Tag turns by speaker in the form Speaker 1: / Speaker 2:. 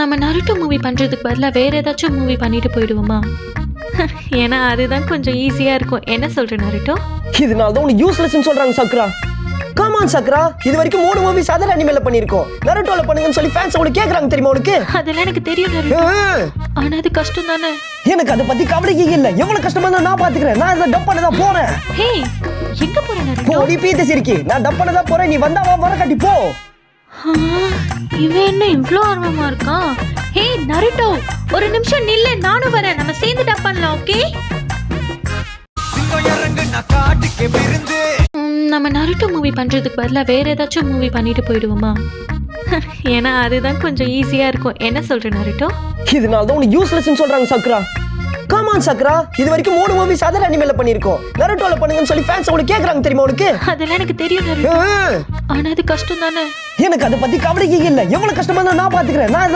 Speaker 1: நம்ம Naruto movie பண்றதுக்கு பதிலா வேற ஏதாச்சும் மூவி பண்ணிட்டு போயிடுவோமா? ஏன்னா அதுதான் கொஞ்சம் ஈஸியா இருக்கும். என்ன சொல்ற நருட்டோ?
Speaker 2: இதனால தான் உனக்கு யூஸ்லெஸ்னு சொல்றாங்க சக்ரா. கம் ஆன் சக்ரா, இது வரைக்கும் 3 மூவிஸ் அதர் அனிமேல பண்ணிருக்கோம். நருட்டோல பண்ணுங்கன்னு சொல்லி ஃபேன்ஸ் உங்களுக்கு கேக்குறாங்க தெரியுமா உனக்கு?
Speaker 1: அதெல்லாம் எனக்கு தெரியும் நருட்டோ. ஆனா அது கஷ்டம் தானே.
Speaker 2: எனக்கு அத பத்தி கவலையே இல்ல. எவ்வளவு கஷ்டமா இருந்தாலும் நான் பாத்துக்கிறேன். நான் இத டப் பண்ண தான் போறேன்.
Speaker 1: ஹே, எங்க போற நருட்டோ?
Speaker 2: போடி பீத்த சிரிக்கி. நான் டப் பண்ண தான் போறேன். நீ வந்தா வா, வர கட்டி போ.
Speaker 1: இவன் என்ன இவ்ளோ ஆர்வமா இருக்கான்? ஹே நருட்டோ, ஒரு நிமிஷம் நில்லு, நானும் வரேன். நம்ம சேர்ந்து டப் பண்ணலாம், ஓகே? நம்ம நருட்டோ மூவி பண்றதுக்கு பதிலா வேற ஏதாச்சும் மூவி பண்ணிட்டு போயிடுவோமா? ஏன்னா அதுதான் கொஞ்சம் ஈஸியா இருக்கும். என்ன சொல்ற நருட்டோ?
Speaker 2: இதனால தான் உனக்கு யூஸ்லெஸ்னு சொல்றாங்க சக்ரா. கம் ஆன் சக்ரா, இது வரைக்கும் 3 மூவிஸ் அதர் அனிமேல பண்ணிருக்கோம். நருட்டோல பண்ணுங்கன்னு சொல்லி ஃபேன்ஸ் உங்களுக்கு கேக்குறாங்க தெரியுமா உனக்கு?
Speaker 1: அதெல்லாம் எனக்கு தெரியும் நருட்டோ. ஆனா அது கஷ்டம் தானே.
Speaker 2: எனக்கு அத பத்தி கவலையே இல்ல. எவ்வளவு கஷ்டமா இருந்தாலும் நான் பாத்துக்கிறேன். நான்